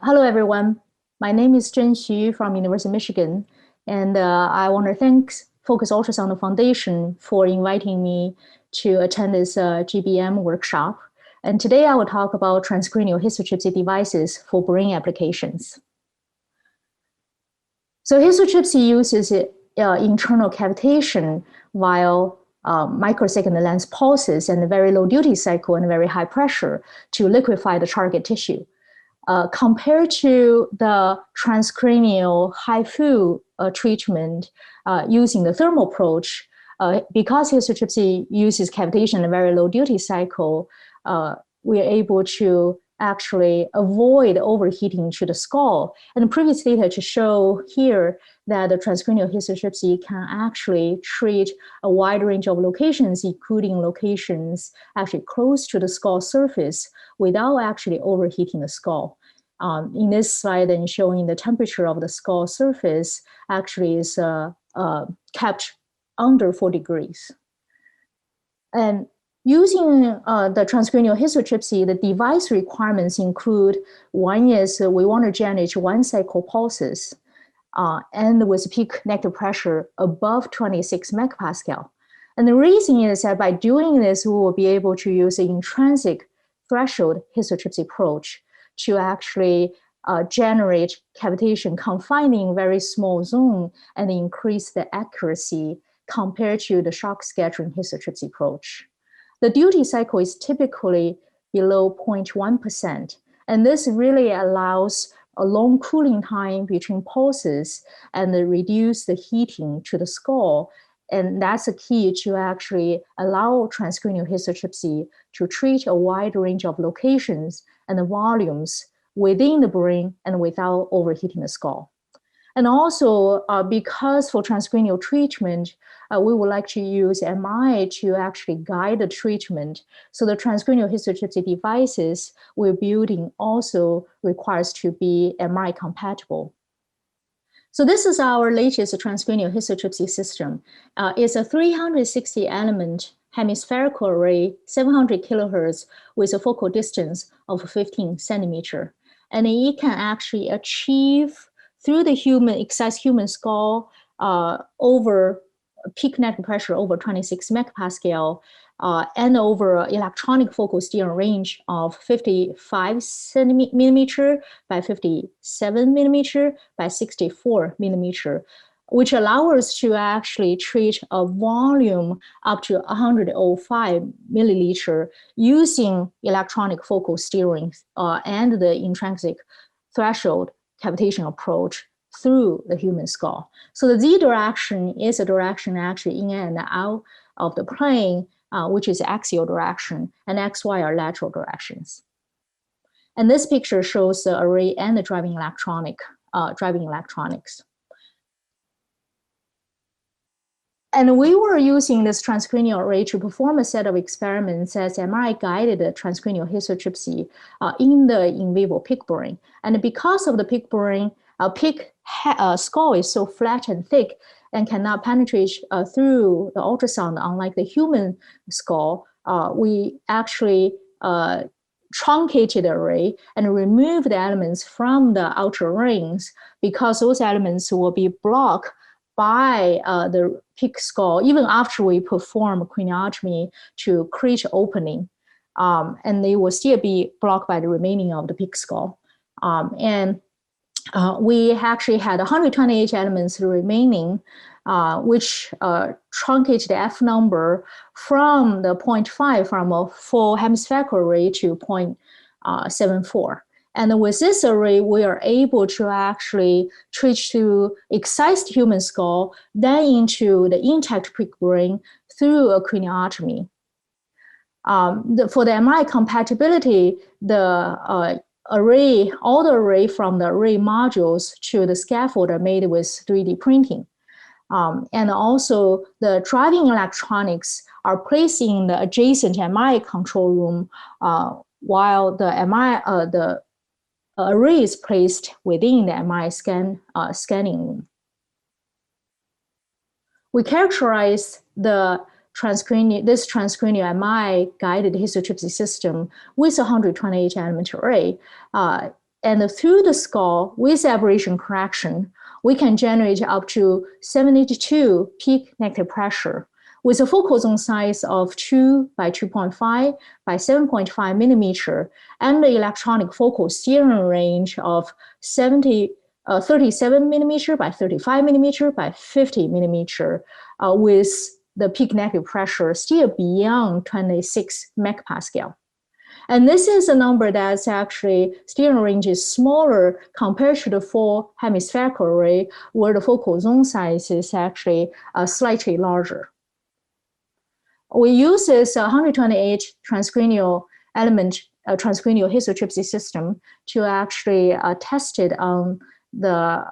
Hello, everyone. My name is Zhen Xu from University of Michigan, and I want to thank Focused Ultrasound Foundation for inviting me to attend this GBM workshop. And today I will talk about transcranial histotripsy devices for brain applications. So histotripsy uses internal cavitation while microsecond length pulses and a very low duty cycle and very high pressure to liquefy the target tissue. Compared to the transcranial HIFU treatment using the thermal approach, because histotripsy uses cavitation and a very low duty cycle, we are able to actually avoid overheating to the skull. And the previous data to show here that the transcranial histotripsy can actually treat a wide range of locations, including locations actually close to the skull surface without actually overheating the skull. In this slide, then showing the temperature of the skull surface actually is kept under 4 degrees. And using the transcranial histotripsy, the device requirements include, one is we want to generate 1 cycle pulses and with peak negative pressure above 26 megapascal. And the reason is that by doing this, we will be able to use an intrinsic threshold histotripsy approach to actually generate cavitation confining very small zone and increase the accuracy compared to the shock scattering histotripsy approach. The duty cycle is typically below 0.1%, and this really allows a long cooling time between pulses and reduce the heating to the skull. And that's the key to actually allow transcranial histotripsy to treat a wide range of locations and the volumes within the brain and without overheating the skull. And also, because for transcranial treatment, we would like to use MI to actually guide the treatment. So the transcranial histotripsy devices we're building also requires to be MI compatible. So this is our latest transcranial histotripsy system. It's a 360 element hemispherical array, 700 kilohertz with a focal distance of 15 centimeter. And it can actually achieve through the excised human skull over peak negative pressure over 26 megapascal and over electronic focal steering range of 55 millimeter by 57 millimeter by 64 millimeter, which allows us to actually treat a volume up to 105 milliliter using electronic focal steering and the intrinsic threshold cavitation approach through the human skull. So the Z direction is a direction actually in and out of the plane, which is axial direction, and XY are lateral directions. And this picture shows the array and the driving electronics. And we were using this transcranial array to perform a set of experiments as MRI-guided transcranial histotripsy in the in vivo pig brain. And because of the pig brain, pig skull is so flat and thick and cannot penetrate through the ultrasound, unlike the human skull, we actually truncated the array and removed the elements from the outer rings because those elements will be blocked by the pig skull, even after we perform craniotomy to create opening, and they will still be blocked by the remaining of the pig skull. We actually had 128 elements remaining, which truncated the F number from the 0.5 from a full hemispherical array to 0.74. And with this array, we are able to actually treat to excised human skull, then into the intact pig brain through a craniotomy. For the MI compatibility, the array, all the array from the array modules to the scaffold are made with 3D printing. And also the driving electronics are placed in the adjacent MI control room, while the array is placed within the MI scanning room. We characterize this transcranial MI guided histotripsy system with a 128 element array And through the skull, with aberration correction, we can generate up to 72 peak negative pressure with a focal zone size of 2 by 2.5 by 7.5 millimeter and the electronic focal steering range of 37 millimeter by 35 millimeter by 50 millimeter, with the peak negative pressure still beyond 26 megapascal. And this is a number that's actually steering range is smaller compared to the full hemispherical array, where the focal zone size is actually slightly larger. We use this 128 transcranial element, transcranial histotripsy system to actually test it on the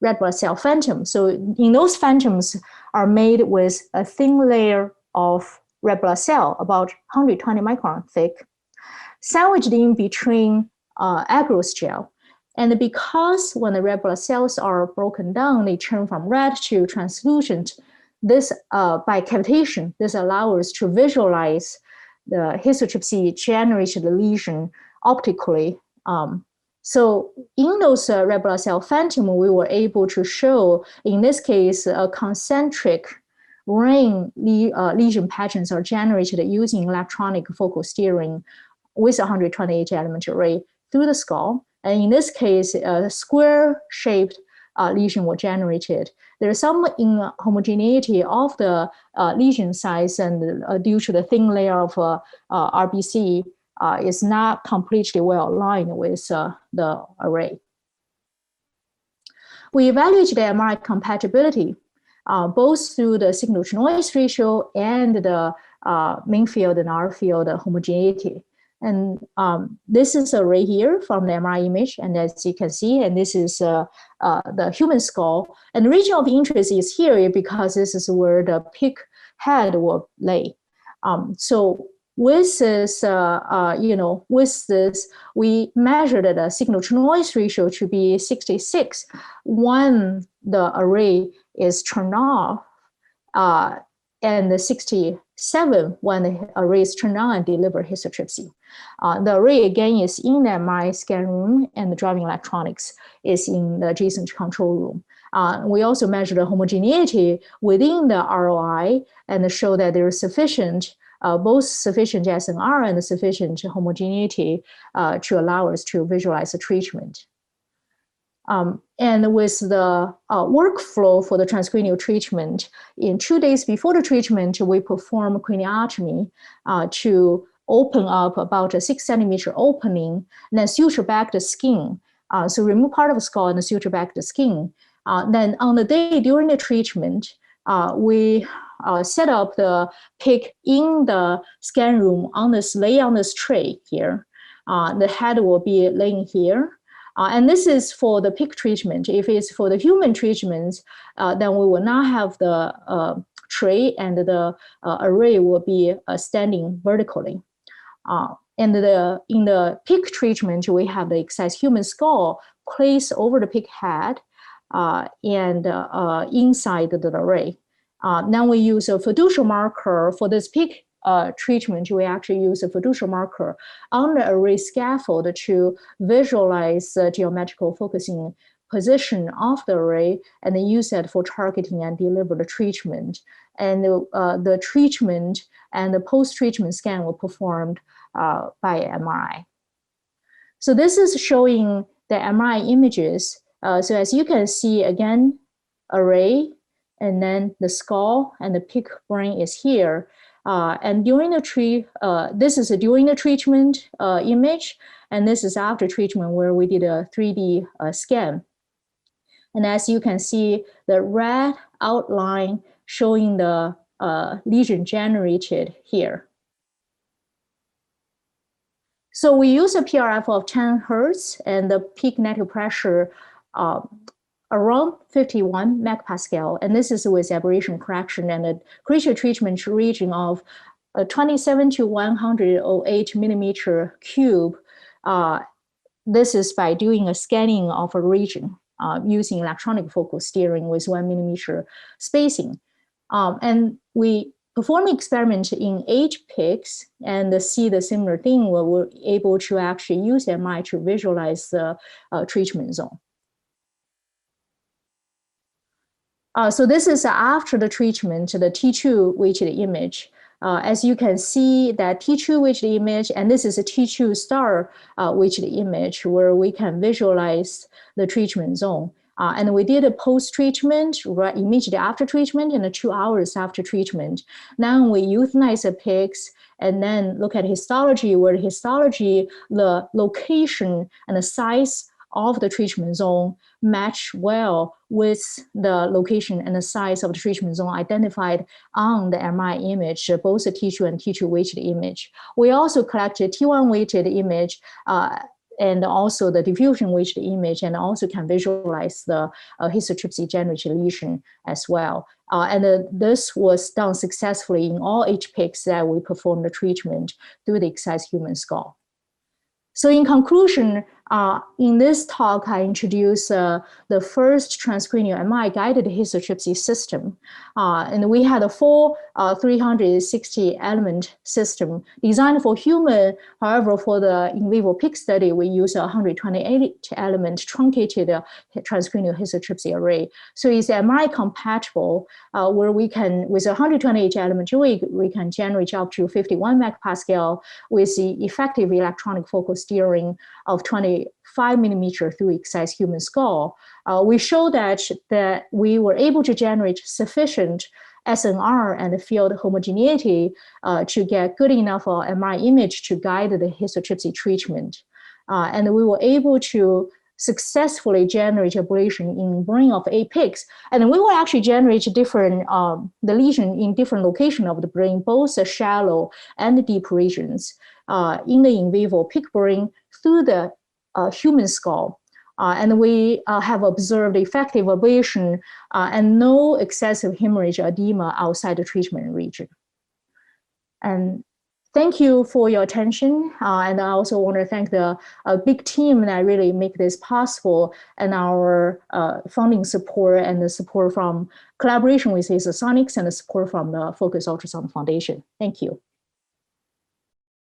red blood cell phantom. So in those phantoms are made with a thin layer of red blood cell, about 120 micron thick, sandwiched in between agarose gel. And because when the red blood cells are broken down, they turn from red to translucent, this by cavitation, this allows us to visualize the histotripsy generated lesion optically. So in those red blood cell phantom, we were able to show, in this case, a concentric ring lesion patterns are generated using electronic focal steering with 128 element array through the skull. And in this case, a square-shaped lesion were generated. There is some inhomogeneity of the lesion size, and due to the thin layer of RBC, is not completely well aligned with the array. We evaluated the MRI compatibility, both through the signal-to-noise ratio and the main field and R field homogeneity. And this is an array here from the MRI image, and as you can see, and this is the human skull. And the region of interest is here because this is where the pig head will lay. So with this, with this, we measured the signal-to-noise ratio to be 66 when the array is turned off, and the 67 when the array is turned on and deliver histotripsy. The array again is in the MRI scan room, and the driving electronics is in the adjacent control room. We also measure the homogeneity within the ROI and show that there is sufficient, both sufficient SNR and sufficient homogeneity to allow us to visualize the treatment. And with the workflow for the transcranial treatment, in 2 days before the treatment, we perform craniotomy to open up about a 6 centimeter opening, and then suture back the skin. So remove part of the skull and suture back the skin. Then on the day during the treatment, we set up the pig in the scan room on this, lay on this tray here. The head will be laying here. And this is for the pig treatment. If it's for the human treatments, then we will not have the tray, and the array will be standing vertically. And in the pig treatment, we have the excised human skull placed over the pig head and inside the array. Now we use a fiducial marker for this pig treatment. We actually use a fiducial marker on the array scaffold to visualize the geometrical focusing position of the array, and then use that for targeting and deliver the treatment. And the treatment and the post-treatment scan were performed by MRI. So this is showing the MRI images. So as you can see, again, array, and then the skull and the pig brain is here. And during the this is during the treatment image, and this is after treatment where we did a 3D scan. And as you can see, the red outline showing the lesion generated here. So we use a PRF of 10 Hertz and the peak negative pressure around 51 megapascal, and this is with aberration correction and a creature treatment region of 27 to 108 millimeter cube. This is by doing a scanning of a region using electronic focal steering with 1 millimeter spacing. And we perform experiment in 8 pigs and see the similar thing where we're able to actually use MRI to visualize the treatment zone. So this is after the treatment, the T2 weighted image. As you can see, that T2 weighted image, and this is a T2 star weighted image where we can visualize the treatment zone. And we did a post-treatment, right immediately after treatment and 2 hours after treatment. Now we euthanize the pigs and then look at histology, where histology, the location and the size of the treatment zone match well with the location and the size of the treatment zone identified on the MRI image, both the T2 and T2 weighted image. We also collected T1 weighted image and also the diffusion weighted image, and also can visualize the histotripsy generated lesion as well. This was done successfully in all 8 pigs that we performed the treatment through the excised human skull. So in conclusion, in this talk, I introduced the first transcranial MRI-guided histotripsy system. And we had a full 360-element system designed for human. However, for the in vivo pig study, we use a 128-element truncated transcranial histotripsy array. So it's MRI compatible, where we can, with a 128-element array, we can generate up to 51 megapascal with the effective electronic focal steering of 25 millimeter through excised human skull. We show that we were able to generate sufficient SNR and field homogeneity to get good enough MRI image to guide the histotripsy treatment. And we were able to successfully generate ablation in brain of 8 pigs. And we will actually generate different, the lesion in different location of the brain, both the shallow and the deep regions in the in vivo pig brain through the human skull. And we have observed effective ablation and no excessive hemorrhage edema outside the treatment region. And thank you for your attention. And I also want to thank the big team that really make this possible, and our funding support and the support from collaboration with Histotripsy and the support from the Focused Ultrasound Foundation. Thank you.